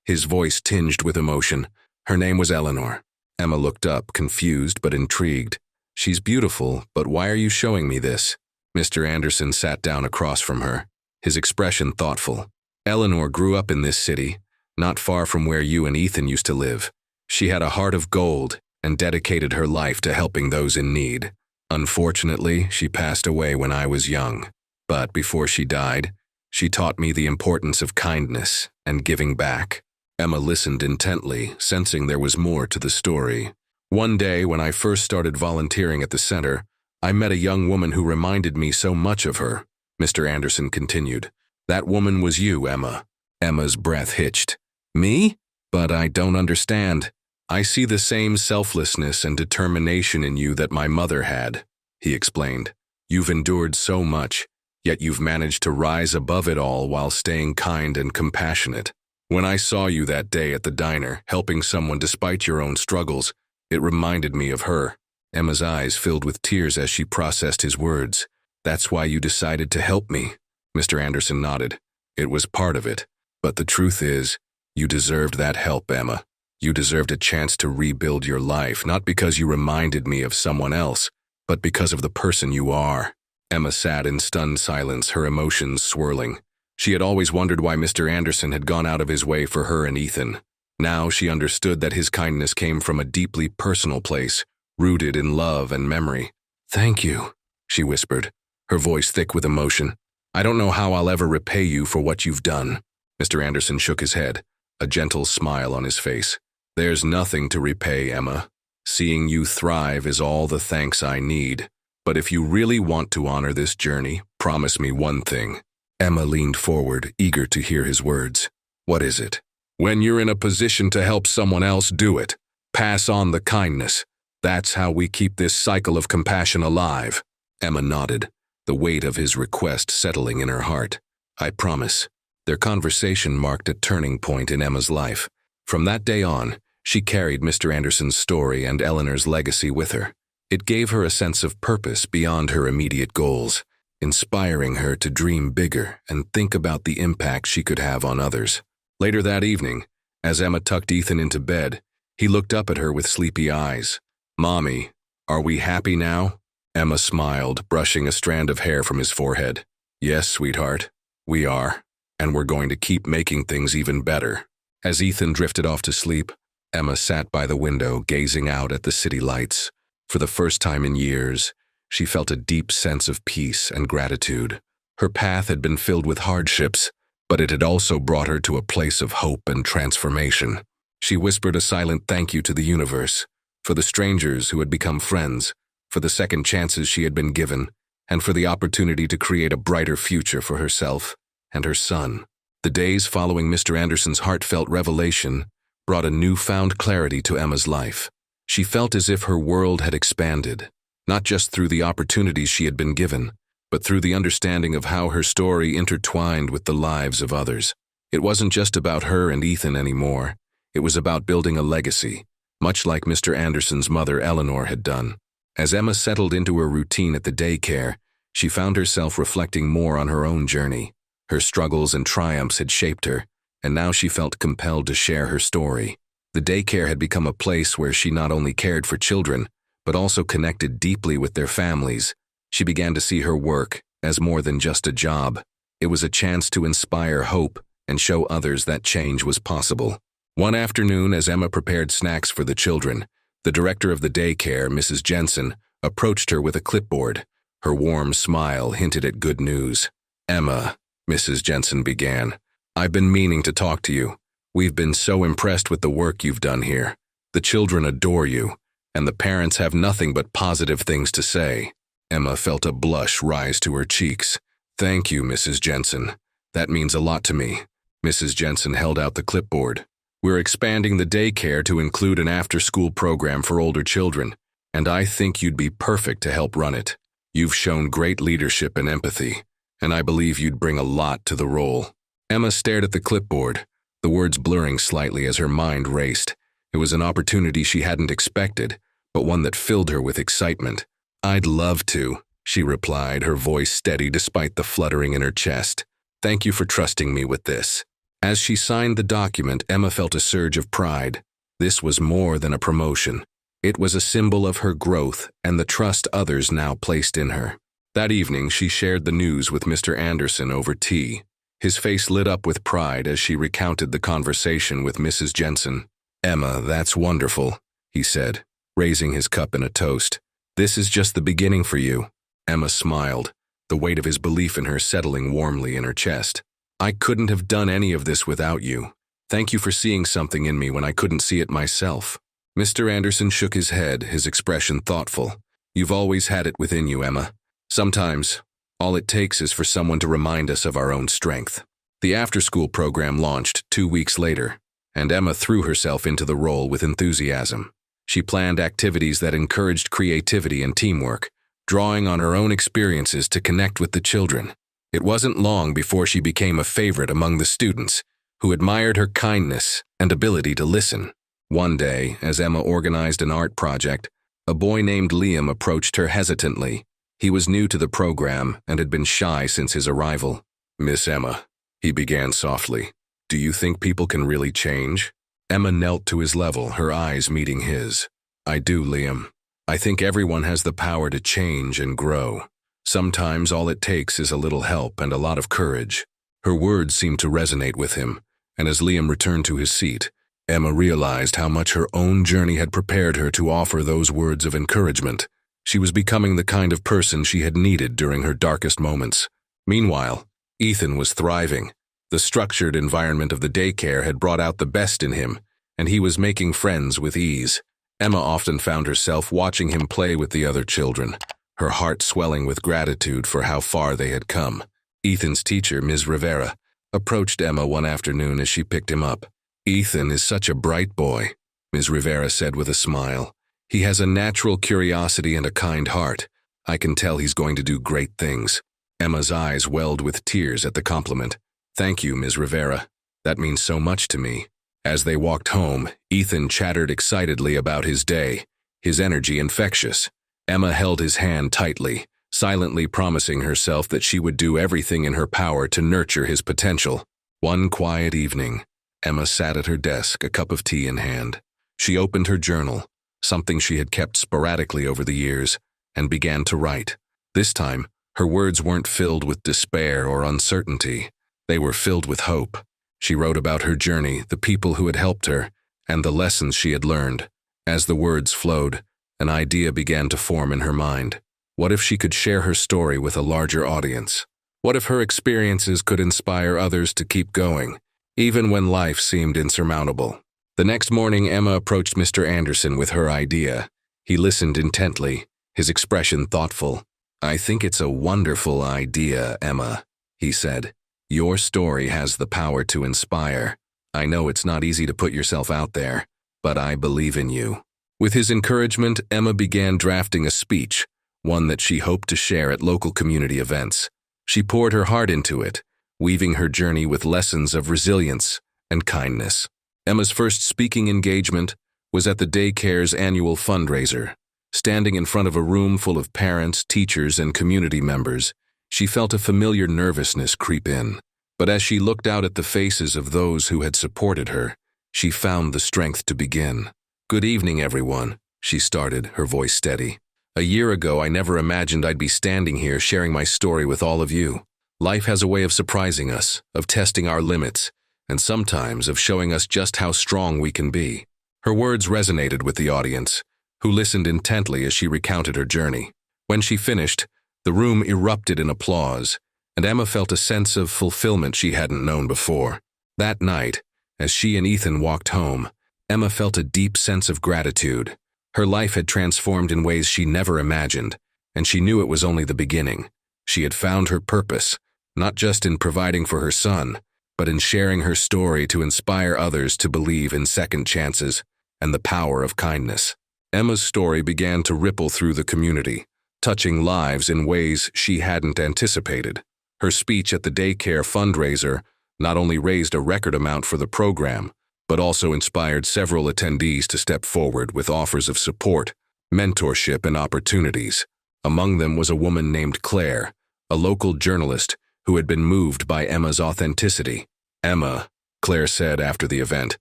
his voice tinged with emotion. "Her name was Eleanor." Emma looked up, confused but intrigued. "She's beautiful, but why are you showing me this?" Mr. Anderson sat down across from her, his expression thoughtful. "Eleanor grew up in this city, not far from where you and Ethan used to live. She had a heart of gold and dedicated her life to helping those in need. Unfortunately, she passed away when I was young. But before she died, she taught me the importance of kindness and giving back." Emma listened intently, sensing there was more to the story. "One day, when I first started volunteering at the center, I met a young woman who reminded me so much of her," Mr. Anderson continued. "That woman was you, Emma." Emma's breath hitched. "Me? But I don't understand." "I see the same selflessness and determination in you that my mother had," he explained. "You've endured so much, yet you've managed to rise above it all while staying kind and compassionate. When I saw you that day at the diner, helping someone despite your own struggles, it reminded me of her." Emma's eyes filled with tears as she processed his words. "That's why you decided to help me?" Mr. Anderson nodded. "It was part of it. But the truth is, you deserved that help, Emma. You deserved a chance to rebuild your life, not because you reminded me of someone else, but because of the person you are." Emma sat in stunned silence, her emotions swirling. She had always wondered why Mr. Anderson had gone out of his way for her and Ethan. Now she understood that his kindness came from a deeply personal place, rooted in love and memory. "Thank you," she whispered, her voice thick with emotion. "I don't know how I'll ever repay you for what you've done." Mr. Anderson shook his head, a gentle smile on his face. "There's nothing to repay, Emma. Seeing you thrive is all the thanks I need. But if you really want to honor this journey, promise me one thing." Emma leaned forward, eager to hear his words. "What is it?" "When you're in a position to help someone else, do it. Pass on the kindness. That's how we keep this cycle of compassion alive." Emma nodded, the weight of his request settling in her heart. "I promise." Their conversation marked a turning point in Emma's life. From that day on, she carried Mr. Anderson's story and Eleanor's legacy with her. It gave her a sense of purpose beyond her immediate goals, inspiring her to dream bigger and think about the impact she could have on others. Later that evening, as Emma tucked Ethan into bed, he looked up at her with sleepy eyes. "Mommy, are we happy now?" Emma smiled, brushing a strand of hair from his forehead. "Yes, sweetheart, we are, and we're going to keep making things even better." As Ethan drifted off to sleep, Emma sat by the window, gazing out at the city lights. For the first time in years, she felt a deep sense of peace and gratitude. Her path had been filled with hardships, but it had also brought her to a place of hope and transformation. She whispered a silent thank you to the universe, for the strangers who had become friends, for the second chances she had been given, and for the opportunity to create a brighter future for herself and her son. The days following Mr. Anderson's heartfelt revelation brought a newfound clarity to Emma's life. She felt as if her world had expanded, not just through the opportunities she had been given, but through the understanding of how her story intertwined with the lives of others. It wasn't just about her and Ethan anymore. It was about building a legacy, much like Mr. Anderson's mother Eleanor had done. As Emma settled into her routine at the daycare, she found herself reflecting more on her own journey. Her struggles and triumphs had shaped her, and now she felt compelled to share her story. The daycare had become a place where she not only cared for children, but also connected deeply with their families. She began to see her work as more than just a job. It was a chance to inspire hope and show others that change was possible. One afternoon, as Emma prepared snacks for the children, the director of the daycare, Mrs. Jensen, approached her with a clipboard. Her warm smile hinted at good news. "Emma," Mrs. Jensen began, "I've been meaning to talk to you. We've been so impressed with the work you've done here. The children adore you, and the parents have nothing but positive things to say." Emma felt a blush rise to her cheeks. "Thank you, Mrs. Jensen. That means a lot to me." Mrs. Jensen held out the clipboard. "We're expanding the daycare to include an after-school program for older children, and I think you'd be perfect to help run it. You've shown great leadership and empathy, and I believe you'd bring a lot to the role." Emma stared at the clipboard, the words blurring slightly as her mind raced. It was an opportunity she hadn't expected, but one that filled her with excitement. "I'd love to," she replied, her voice steady despite the fluttering in her chest. "Thank you for trusting me with this." As she signed the document, Emma felt a surge of pride. This was more than a promotion. It was a symbol of her growth and the trust others now placed in her. That evening, she shared the news with Mr. Anderson over tea. His face lit up with pride as she recounted the conversation with Mrs. Jensen. "Emma, that's wonderful," he said, raising his cup in a toast. "This is just the beginning for you." Emma smiled, the weight of his belief in her settling warmly in her chest. "I couldn't have done any of this without you. Thank you for seeing something in me when I couldn't see it myself." Mr. Anderson shook his head, his expression thoughtful. "You've always had it within you, Emma. Sometimes, all it takes is for someone to remind us of our own strength." The after-school program launched 2 weeks later, and Emma threw herself into the role with enthusiasm. She planned activities that encouraged creativity and teamwork, drawing on her own experiences to connect with the children. It wasn't long before she became a favorite among the students, who admired her kindness and ability to listen. One day, as Emma organized an art project, a boy named Liam approached her hesitantly. He was new to the program and had been shy since his arrival. "Miss Emma," he began softly, "do you think people can really change?" Emma knelt to his level, her eyes meeting his. "I do, Liam. I think everyone has the power to change and grow. Sometimes all it takes is a little help and a lot of courage." Her words seemed to resonate with him, and as Liam returned to his seat, Emma realized how much her own journey had prepared her to offer those words of encouragement. She was becoming the kind of person she had needed during her darkest moments. Meanwhile, Ethan was thriving. The structured environment of the daycare had brought out the best in him, and he was making friends with ease. Emma often found herself watching him play with the other children, her heart swelling with gratitude for how far they had come. Ethan's teacher, Ms. Rivera, approached Emma one afternoon as she picked him up. "Ethan is such a bright boy," Ms. Rivera said with a smile. "He has a natural curiosity and a kind heart. I can tell he's going to do great things." Emma's eyes welled with tears at the compliment. "Thank you, Ms. Rivera. That means so much to me." As they walked home, Ethan chattered excitedly about his day, his energy infectious. Emma held his hand tightly, silently promising herself that she would do everything in her power to nurture his potential. One quiet evening, Emma sat at her desk, a cup of tea in hand. She opened her journal, something she had kept sporadically over the years, and began to write. This time, her words weren't filled with despair or uncertainty. They were filled with hope. She wrote about her journey, the people who had helped her, and the lessons she had learned. As the words flowed, an idea began to form in her mind. What if she could share her story with a larger audience? What if her experiences could inspire others to keep going, even when life seemed insurmountable? The next morning, Emma approached Mr. Anderson with her idea. He listened intently, his expression thoughtful. "I think it's a wonderful idea, Emma," he said. "Your story has the power to inspire. I know it's not easy to put yourself out there, but I believe in you." With his encouragement, Emma began drafting a speech, one that she hoped to share at local community events. She poured her heart into it, weaving her journey with lessons of resilience and kindness. Emma's first speaking engagement was at the daycare's annual fundraiser. Standing in front of a room full of parents, teachers, and community members, she felt a familiar nervousness creep in. But as she looked out at the faces of those who had supported her, she found the strength to begin. "Good evening, everyone," she started, her voice steady. "A year ago, I never imagined I'd be standing here sharing my story with all of you. Life has a way of surprising us, of testing our limits, and sometimes of showing us just how strong we can be." Her words resonated with the audience, who listened intently as she recounted her journey. When she finished, the room erupted in applause, and Emma felt a sense of fulfillment she hadn't known before. That night, as she and Ethan walked home, Emma felt a deep sense of gratitude. Her life had transformed in ways she never imagined, and she knew it was only the beginning. She had found her purpose, not just in providing for her son, but in sharing her story to inspire others to believe in second chances and the power of kindness. Emma's story began to ripple through the community, touching lives in ways she hadn't anticipated. Her speech at the daycare fundraiser not only raised a record amount for the program, but also inspired several attendees to step forward with offers of support, mentorship, and opportunities. Among them was a woman named Claire, a local journalist who had been moved by Emma's authenticity. "Emma," Claire said after the event,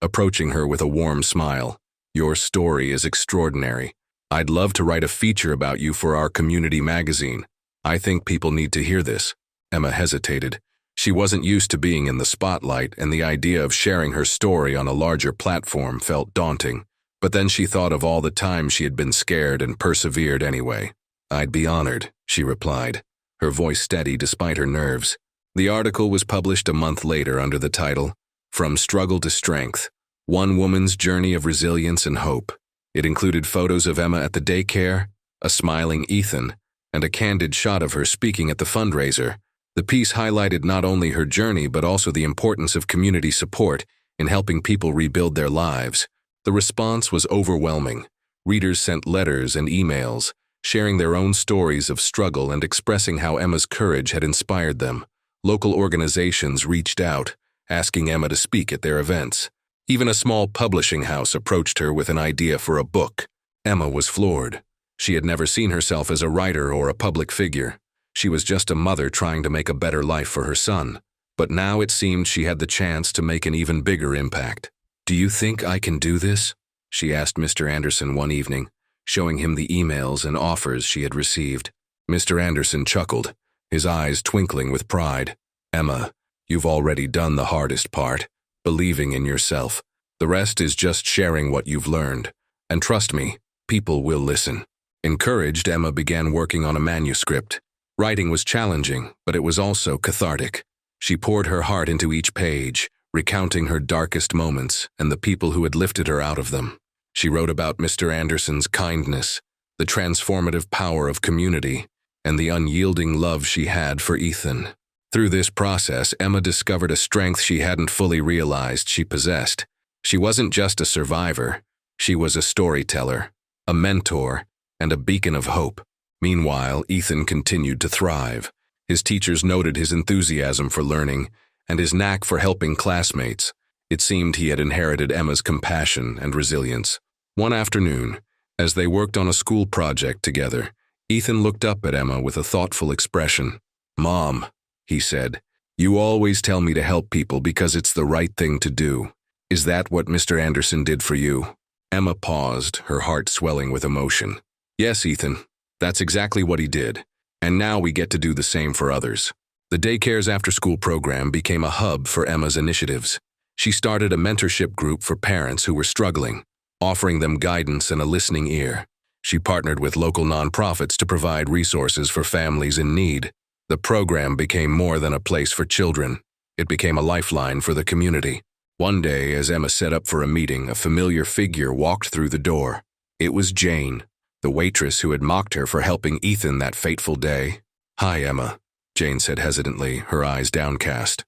approaching her with a warm smile, "your story is extraordinary. I'd love to write a feature about you for our community magazine. I think people need to hear this." Emma hesitated. She wasn't used to being in the spotlight, and the idea of sharing her story on a larger platform felt daunting. But then she thought of all the times she had been scared and persevered anyway. "I'd be honored," she replied, her voice steady despite her nerves. The article was published a month later under the title, "From Struggle to Strength: One Woman's Journey of Resilience and Hope." It included photos of Emma at the daycare, a smiling Ethan, and a candid shot of her speaking at the fundraiser. The piece highlighted not only her journey but also the importance of community support in helping people rebuild their lives. The response was overwhelming. Readers sent letters and emails, sharing their own stories of struggle and expressing how Emma's courage had inspired them. Local organizations reached out, asking Emma to speak at their events. Even a small publishing house approached her with an idea for a book. Emma was floored. She had never seen herself as a writer or a public figure. She was just a mother trying to make a better life for her son. But now it seemed she had the chance to make an even bigger impact. "Do you think I can do this?" she asked Mr. Anderson one evening, showing him the emails and offers she had received. Mr. Anderson chuckled, his eyes twinkling with pride. "Emma, you've already done the hardest part, believing in yourself. The rest is just sharing what you've learned. And trust me, people will listen." Encouraged, Emma began working on a manuscript. Writing was challenging, but it was also cathartic. She poured her heart into each page, recounting her darkest moments and the people who had lifted her out of them. She wrote about Mr. Anderson's kindness, the transformative power of community, and the unyielding love she had for Ethan. Through this process, Emma discovered a strength she hadn't fully realized she possessed. She wasn't just a survivor, she was a storyteller, a mentor, and a beacon of hope. Meanwhile, Ethan continued to thrive. His teachers noted his enthusiasm for learning and his knack for helping classmates. It seemed he had inherited Emma's compassion and resilience. One afternoon, as they worked on a school project together, Ethan looked up at Emma with a thoughtful expression. "Mom," he said, "you always tell me to help people because it's the right thing to do. Is that what Mr. Anderson did for you?" Emma paused, her heart swelling with emotion. "Yes, Ethan. That's exactly what he did, and now we get to do the same for others." The daycare's after-school program became a hub for Emma's initiatives. She started a mentorship group for parents who were struggling, offering them guidance and a listening ear. She partnered with local nonprofits to provide resources for families in need. The program became more than a place for children. It became a lifeline for the community. One day, as Emma set up for a meeting, a familiar figure walked through the door. It was Jane, the waitress who had mocked her for helping Ethan that fateful day. "Hi, Emma," Jane said hesitantly, her eyes downcast.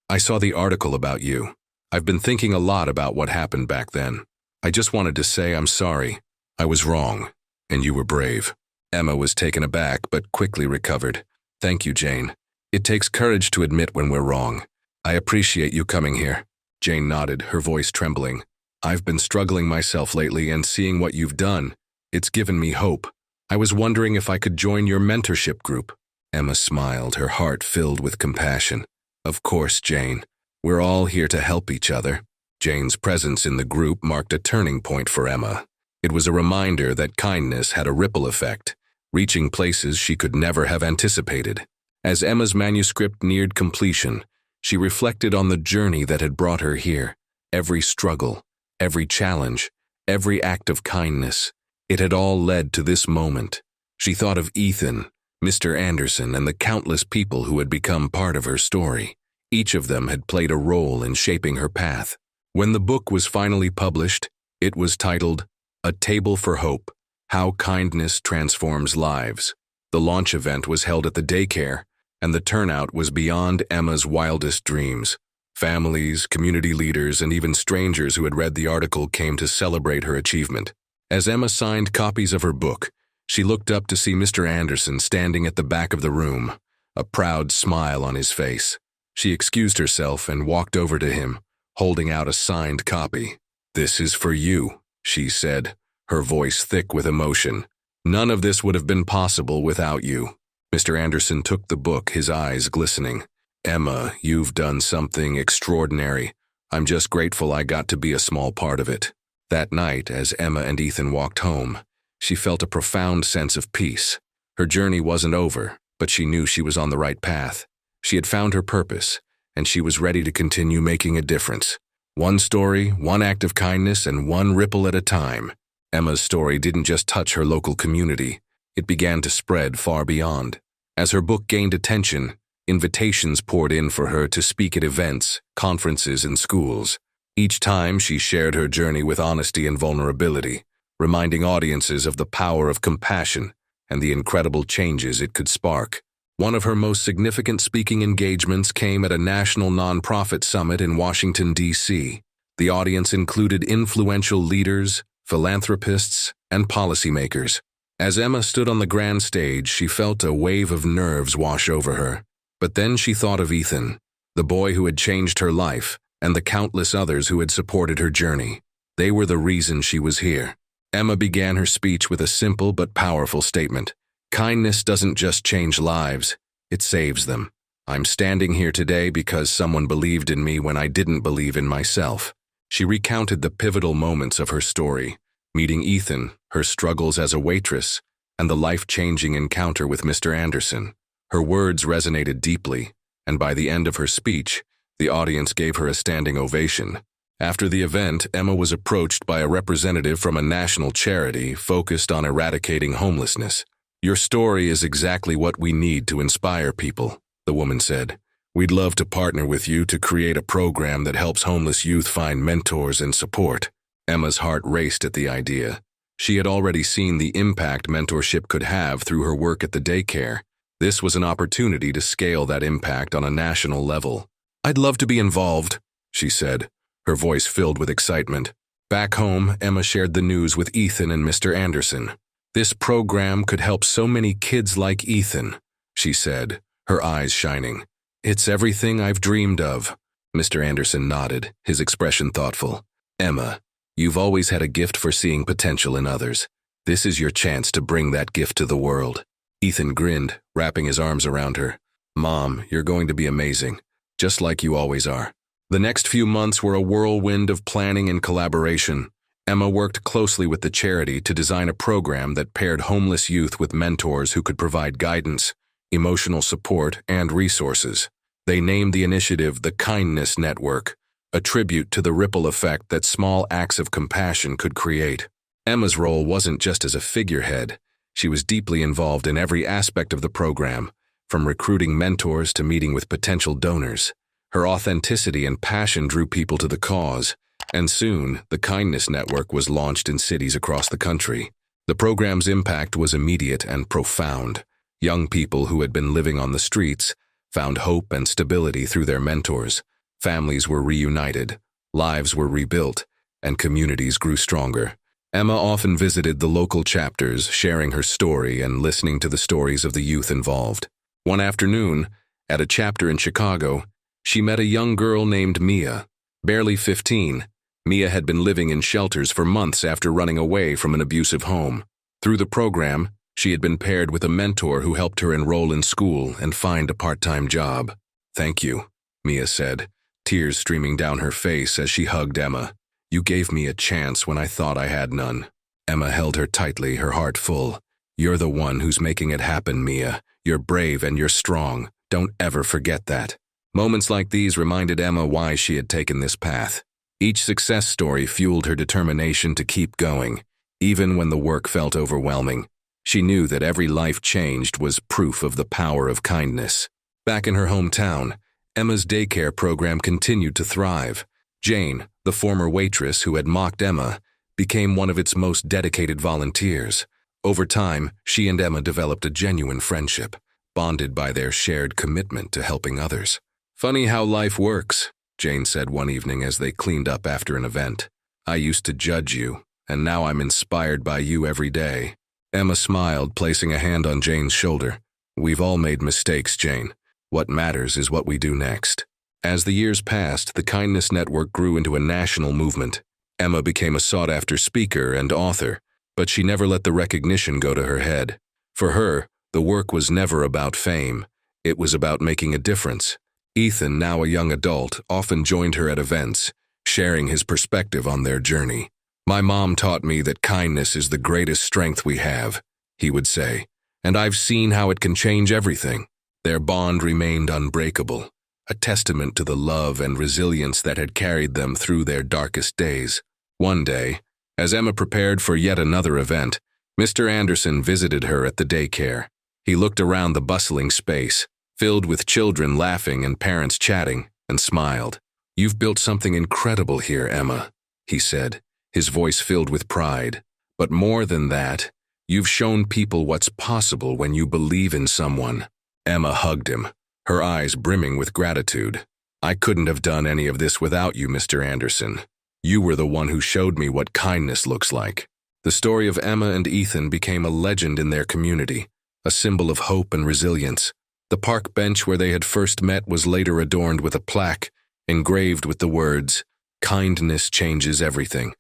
I saw the article about you. I've been thinking a lot about what happened back then. I just wanted to say I'm sorry. I was wrong, and you were brave." Emma was taken aback but quickly recovered. "Thank you, Jane. It takes courage to admit when we're wrong. I appreciate you coming here. Jane nodded, her voice trembling. I've been struggling myself lately, and seeing what you've done, it's given me hope. I was wondering if I could join your mentorship group. Emma smiled, her heart filled with compassion. Of course, Jane. We're all here to help each other. Jane's presence in the group marked a turning point for Emma. It was a reminder that kindness had a ripple effect, reaching places she could never have anticipated. As Emma's manuscript neared completion, she reflected on the journey that had brought her here. Every struggle, every challenge, every act of kindness. It had all led to this moment. She thought of Ethan, Mr. Anderson, and the countless people who had become part of her story. Each of them had played a role in shaping her path. When the book was finally published, it was titled, A Table for Hope: How Kindness Transforms Lives. The launch event was held at the daycare, and the turnout was beyond Emma's wildest dreams. Families, community leaders, and even strangers who had read the article came to celebrate her achievement. As Emma signed copies of her book, she looked up to see Mr. Anderson standing at the back of the room, a proud smile on his face. She excused herself and walked over to him, holding out a signed copy. "This is for you," she said, her voice thick with emotion. "None of this would have been possible without you." Mr. Anderson took the book, his eyes glistening. "Emma, you've done something extraordinary. I'm just grateful I got to be a small part of it." That night, as Emma and Ethan walked home, she felt a profound sense of peace. Her journey wasn't over, but she knew she was on the right path. She had found her purpose, and she was ready to continue making a difference. One story, one act of kindness, and one ripple at a time. Emma's story didn't just touch her local community. It began to spread far beyond. As her book gained attention, invitations poured in for her to speak at events, conferences, and schools. Each time she shared her journey with honesty and vulnerability, reminding audiences of the power of compassion and the incredible changes it could spark. One of her most significant speaking engagements came at a national nonprofit summit in Washington, D.C. The audience included influential leaders, philanthropists, and policymakers. As Emma stood on the grand stage, she felt a wave of nerves wash over her. But then she thought of Ethan, the boy who had changed her life, and the countless others who had supported her journey. They were the reason she was here. Emma began her speech with a simple but powerful statement. Kindness doesn't just change lives, it saves them. I'm standing here today because someone believed in me when I didn't believe in myself. She recounted the pivotal moments of her story, meeting Ethan, her struggles as a waitress, and the life-changing encounter with Mr. Anderson. Her words resonated deeply, and by the end of her speech, the audience gave her a standing ovation. After the event, Emma was approached by a representative from a national charity focused on eradicating homelessness. "Your story is exactly what we need to inspire people," the woman said. "We'd love to partner with you to create a program that helps homeless youth find mentors and support." Emma's heart raced at the idea. She had already seen the impact mentorship could have through her work at the daycare. This was an opportunity to scale that impact on a national level. "I'd love to be involved," she said, her voice filled with excitement. Back home, Emma shared the news with Ethan and Mr. Anderson. "This program could help so many kids like Ethan," she said, her eyes shining. "It's everything I've dreamed of." Mr. Anderson nodded, his expression thoughtful. "Emma, you've always had a gift for seeing potential in others. This is your chance to bring that gift to the world." Ethan grinned, wrapping his arms around her. "Mom, you're going to be amazing, just like you always are." The next few months were a whirlwind of planning and collaboration. Emma worked closely with the charity to design a program that paired homeless youth with mentors who could provide guidance, emotional support, and resources. They named the initiative the Kindness Network, a tribute to the ripple effect that small acts of compassion could create. Emma's role wasn't just as a figurehead. She was deeply involved in every aspect of the program, from recruiting mentors to meeting with potential donors. Her authenticity and passion drew people to the cause, and soon the Kindness Network was launched in cities across the country. The program's impact was immediate and profound. Young people who had been living on the streets found hope and stability through their mentors. Families were reunited, lives were rebuilt, and communities grew stronger. Emma often visited the local chapters, sharing her story and listening to the stories of the youth involved. One afternoon, At a chapter in Chicago, she met a young girl named Mia. Barely 15, Mia had been living in shelters for months after running away from an abusive home. Through the program, she had been paired with a mentor who helped her enroll in school and find a part-time job. "Thank you," Mia said, tears streaming down her face as she hugged Emma. "You gave me a chance when I thought I had none." Emma held her tightly, her heart full. "You're the one who's making it happen, Mia. You're brave and you're strong. Don't ever forget that." Moments like these reminded Emma why she had taken this path. Each success story fueled her determination to keep going. Even when the work felt overwhelming, she knew that every life changed was proof of the power of kindness. Back in her hometown, Emma's daycare program continued to thrive. Jane, the former waitress who had mocked Emma, became one of its most dedicated volunteers. Over time, she and Emma developed a genuine friendship, bonded by their shared commitment to helping others. "Funny how life works," Jane said one evening as they cleaned up after an event. "I used to judge you, and now I'm inspired by you every day." Emma smiled, placing a hand on Jane's shoulder. "We've all made mistakes, Jane. What matters is what we do next." As the years passed, the Kindness Network grew into a national movement. Emma became a sought-after speaker and author, but she never let the recognition go to her head. For her, the work was never about fame. It was about making a difference. Ethan, now a young adult, often joined her at events, sharing his perspective on their journey. "My mom taught me that kindness is the greatest strength we have," he would say, "and I've seen how it can change everything." Their bond remained unbreakable, a testament to the love and resilience that had carried them through their darkest days. One day, as Emma prepared for yet another event, Mr. Anderson visited her at the daycare. He looked around the bustling space, filled with children laughing and parents chatting, and smiled. "You've built something incredible here, Emma," he said, his voice filled with pride. "But more than that, you've shown people what's possible when you believe in someone." Emma hugged him, her eyes brimming with gratitude. "I couldn't have done any of this without you, Mr. Anderson. You were the one who showed me what kindness looks like." The story of Emma and Ethan became a legend in their community, a symbol of hope and resilience. The park bench where they had first met was later adorned with a plaque, engraved with the words, "Kindness changes everything."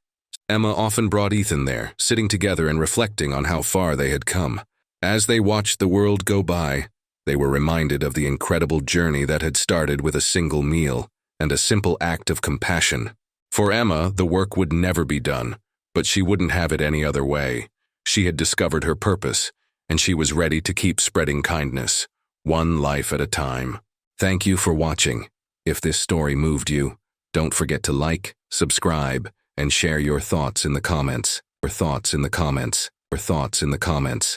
Emma often brought Ethan there, sitting together and reflecting on how far they had come. As they watched the world go by, they were reminded of the incredible journey that had started with a single meal and a simple act of compassion. For Emma, the work would never be done, but she wouldn't have it any other way. She had discovered her purpose, and she was ready to keep spreading kindness, one life at a time. Thank you for watching. If this story moved you, don't forget to like, subscribe, and share your thoughts in the comments, or thoughts in the comments, or thoughts in the comments.